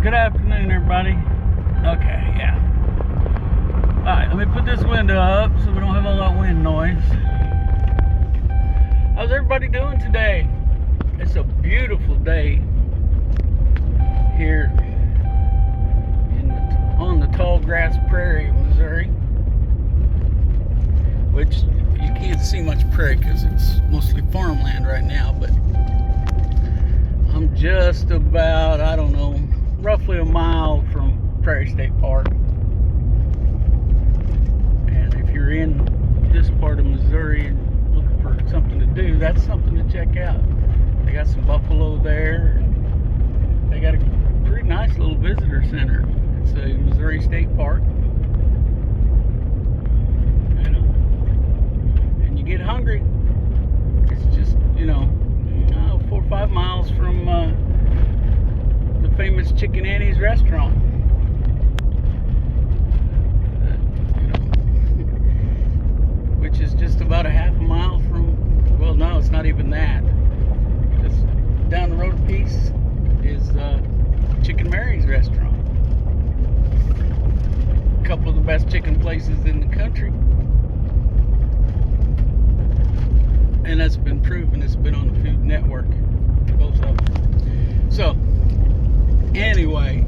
Good afternoon, everybody. Okay, yeah. Alright, let me put this window up so we don't have all that wind noise. How's everybody doing today? It's a beautiful day here on the tall grass prairie of Missouri. Which you can't see much prairie because it's mostly farmland right now, but I'm just about, I don't know, roughly a mile from Prairie State Park. And if you're in this part of Missouri and looking for something to do, that's something to check out. They got some buffalo there. They got a pretty nice little visitor center. It's a Missouri State Park. And you get hungry. It's just, 4 or 5 miles from the famous Chicken Annie's restaurant. Which is just about a half a mile from, well, no, it's not even that. Just down the road a piece is Chicken Mary's restaurant. A couple of the best chicken places in the country. And that's been proven. It's been on the Food Network, both of them. So, anyway,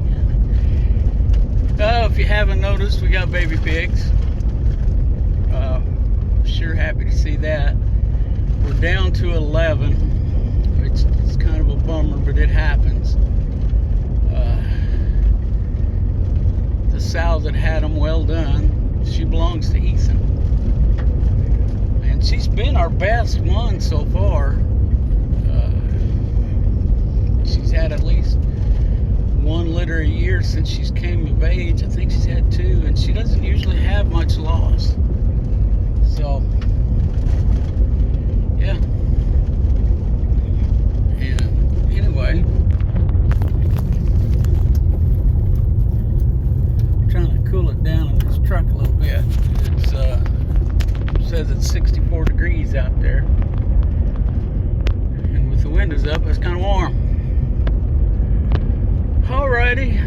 if you haven't noticed, we got baby pigs. Sure happy to see that. We're down to 11, which is kind of a bummer, but it happens. The sow that had them, well done, she belongs to Eason. And she's been our best one so far. She's had at least 1 litter a year since she's came of age. I think she's had 2, and she doesn't usually have much loss. So, yeah. And anyway, I'm trying to cool it down in this truck a little bit. It's says it's 64 degrees out there, and with the windows up, it's kind of warm. Alrighty,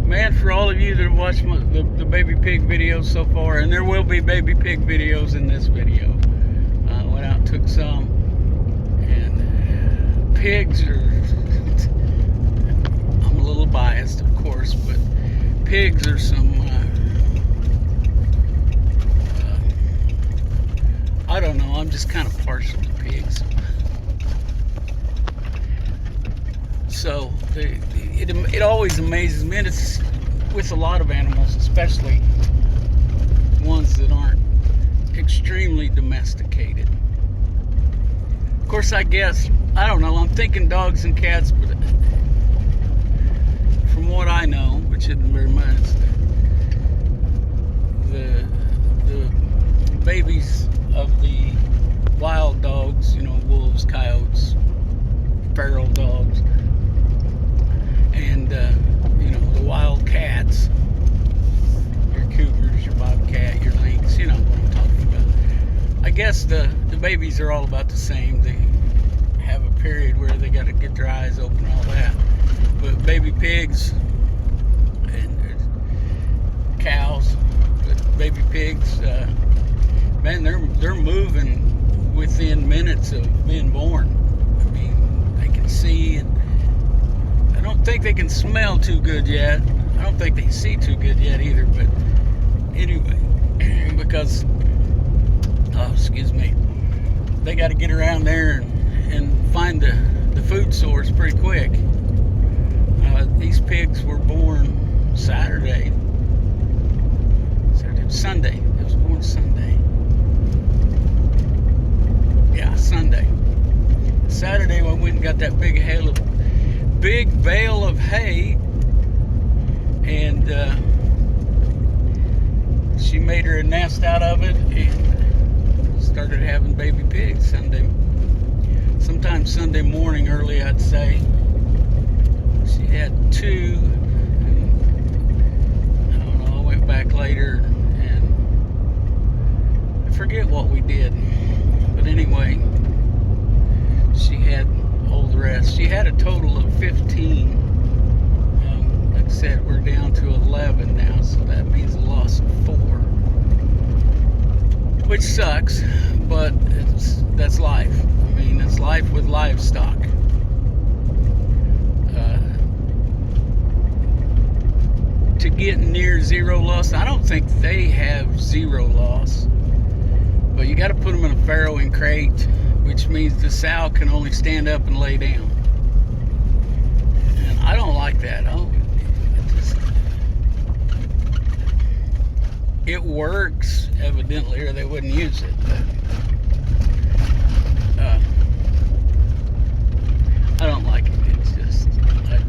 man, for all of you that have watched the baby pig videos so far, and there will be baby pig videos in this video. Went out and took some, and pigs are, I'm a little biased, of course, but pigs are some, I don't know, I'm just kind of partial to pigs. So, it always amazes me, and it's with a lot of animals, especially ones that aren't extremely domesticated. Of course, I guess, I don't know, I'm thinking dogs and cats, but from what I know, which isn't very much, the babies of the wild dogs, wolves, coyotes, feral dogs, and the wild cats, your cougars, your bobcat, your lynx, you know what I'm talking about. I guess the babies are all about the same. They have a period where they got to get their eyes open and all that. But baby pigs and cows, but baby pigs, man, they're moving within minutes of being born. I mean, they can see, and I don't think they can smell too good yet. I don't think they see too good yet either, but anyway, because, excuse me, they got to get around there and find the food source pretty quick. These pigs were born Sunday. It was born Sunday. Yeah, Sunday. Saturday, we went and got that big bale of hay, and she made her a nest out of it and started having baby pigs sometime Sunday morning early, I'd say. She had 2, and I don't know, I went back later and I forget what we did, but anyway, she had all the rest. She had a total of 15 I said, we're down to 11 now, so that means a loss of 4, which sucks, but that's life. I mean, it's life with livestock. To get near zero loss, I don't think they have zero loss, but you got to put them in a farrowing crate, which means the sow can only stand up and lay down. And I don't like that. It works, evidently, or they wouldn't use it. But, I don't like it. It's just, I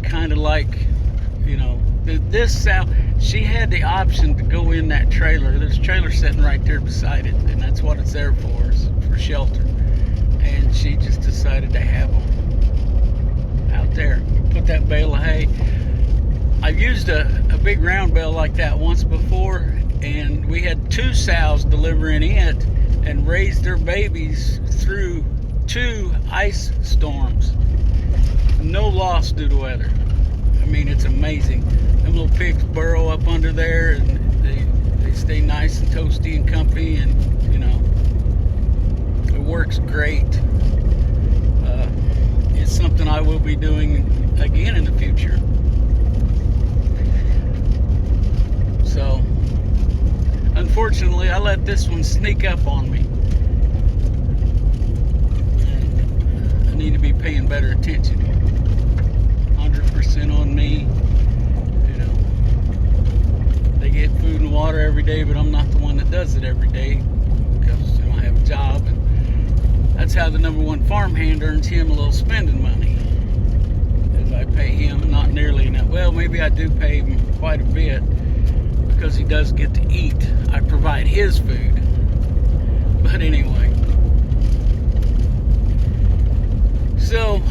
kind of like, you know, this sow, she had the option to go in that trailer. There's a trailer sitting right there beside it, and that's what it's there for, is for shelter. And she just decided to have them out there. Put that bale of hay. I've used a big round bale like that once before, and we had 2 sows delivering it and raised their babies through 2 ice storms. No loss due to weather. I mean, it's amazing. Them little pigs burrow up under there, and they stay nice and toasty and comfy, and you know, it works great. It's something I will be doing again in the future. So, unfortunately, I let this one sneak up on me, and I need to be paying better attention. 100% on me. You know, they get food and water every day, but I'm not the one that does it every day, because you know, I have a job, and that's how the #1 farmhand earns him a little spending money. As I pay him not nearly enough. Well, maybe I do pay him quite a bit, because he does get to eat. I provide his food. But anyway, so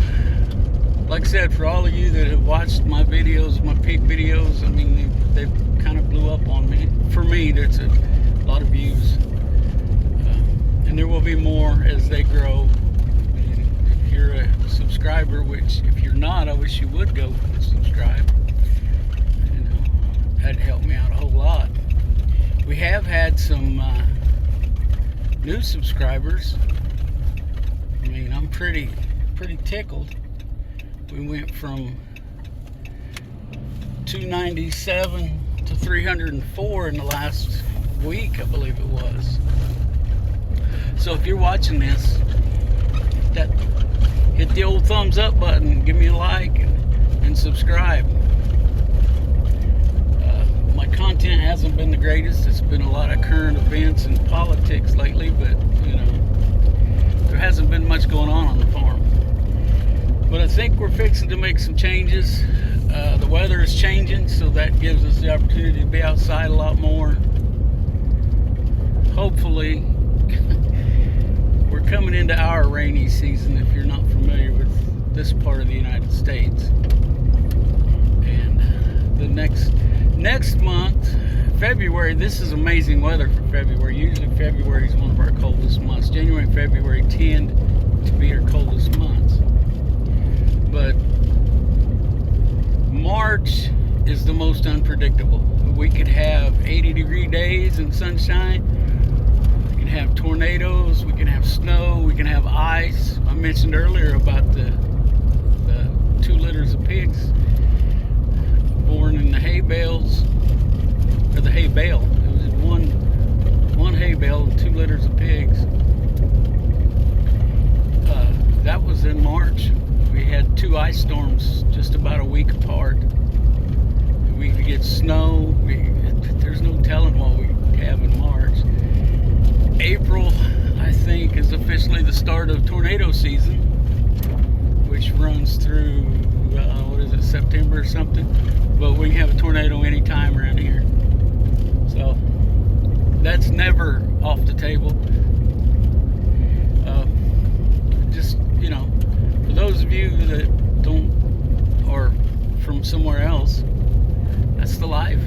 like I said, for all of you that have watched my videos, my pig videos, I mean, they kind of blew up on me. For me, there's a lot of views, and there will be more as they grow. And if you're a subscriber, which if you're not, I wish you would go subscribe. You know, that'd help me out a whole lot. We have had some new subscribers. I mean, I'm pretty tickled. We went from 297 to 304 in the last week, I believe it was. So if you're watching this, hit the old thumbs up button, give me a like, and subscribe. My content hasn't been the greatest. It's been a lot of current events and politics lately, but you know, there hasn't been much going on the farm. But I think we're fixing to make some changes. The weather is changing, so that gives us the opportunity to be outside a lot more. Hopefully, we're coming into our rainy season, if you're not familiar with this part of the United States. And the next month, February, this is amazing weather for February. Usually February is one of our coldest months. January and February tend to be our coldest months. But March is the most unpredictable. We could have 80-degree days and sunshine. We can have tornadoes. We can have snow. We can have ice. I mentioned earlier about the 2 litters of pigs born in the hay bales, or the hay bale. It was one hay bale and 2 litters of pigs. That was in March. We had 2 ice storms just about a week apart. We could get snow. There's no telling what we have in March. April, I think, is officially the start of tornado season, which runs through, September or something. But we can have a tornado anytime around here. So that's never off the table. Just, you know, for those of you that don't, or from somewhere else, that's the life.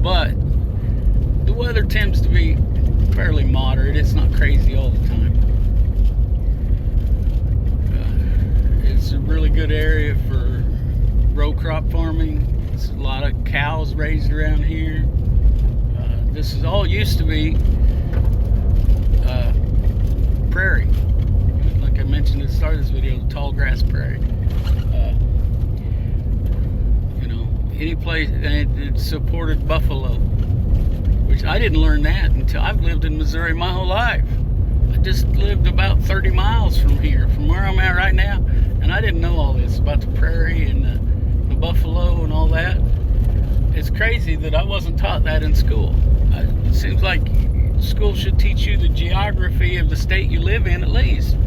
But the weather tends to be fairly moderate. It's not crazy all the time. It's a really good area for row crop farming. There's a lot of cows raised around here. This is all used to be prairie. Like I mentioned at the start of this video, tall grass prairie. Any place, and it supported buffalo, which I didn't learn that until I've lived in Missouri my whole life. I just lived about 30 miles from here, from where I'm at right now, and I didn't know all this about the prairie and the buffalo and all that. It's crazy that I wasn't taught that in school. It seems like school should teach you the geography of the state you live in at least.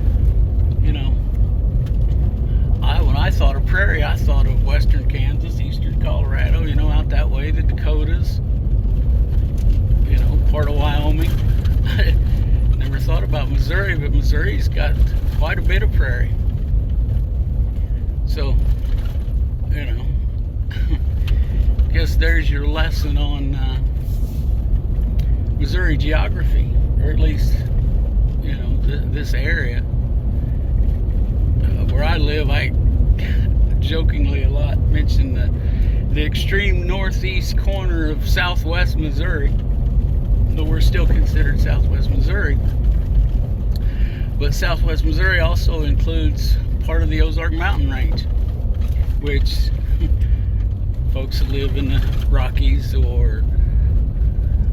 When I thought of prairie, I thought of western Kansas, eastern Colorado, out that way, the Dakotas, part of Wyoming. I never thought about Missouri, but Missouri's got quite a bit of prairie. So, I guess there's your lesson on Missouri geography, or at least, this area. Where I live, I jokingly a lot mention the extreme northeast corner of southwest Missouri, though we're still considered southwest Missouri. But southwest Missouri also includes part of the Ozark Mountain Range, which folks that live in the Rockies or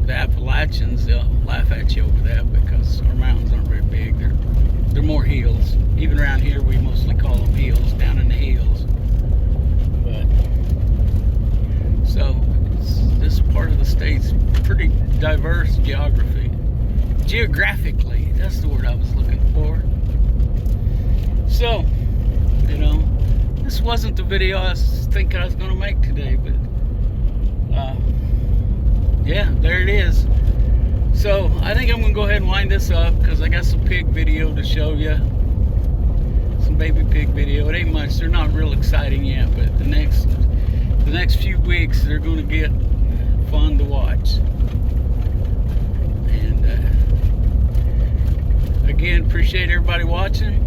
the Appalachians, they'll laugh at you over that because our mountains aren't very big. They're more hills. Even around here, we mostly call them hills, down in the hills. But so this part of the state's pretty diverse geographically. That's the word I was looking for. So, this wasn't the video I think I was going to make today, but yeah, there it is. So I think I'm gonna go ahead and wind this up because I got some pig video to show you. Some baby pig video. It ain't much. They're not real exciting yet, but the next few weeks they're gonna get fun to watch. And again, appreciate everybody watching.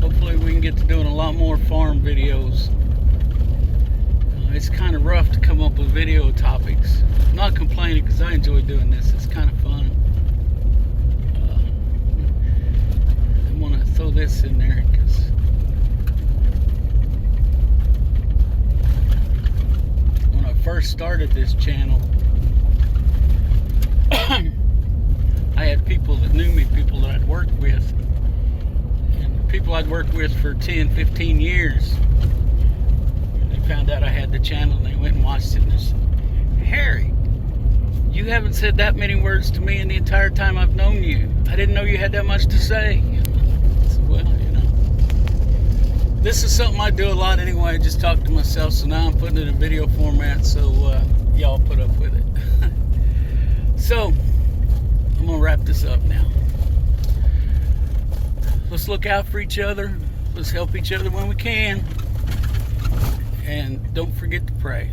Hopefully we can get to doing a lot more farm videos. It's kind of rough to come up with video topics. I'm not complaining because I enjoy doing this. It's kind of fun. I want to throw this in there because when I first started this channel, I had people that knew me, people that I'd worked with, and people I'd worked with for 10, 15 years. Found out I had the channel and they went and watched it and they said, "Harry, you haven't said that many words to me in the entire time I've known you. I didn't know you had that much to say." I said, well, this is something I do a lot anyway. I just talk to myself, so now I'm putting it in video format so y'all put up with it. So I'm gonna wrap this up now. Let's look out for each other. Let's help each other when we can. And don't forget to pray.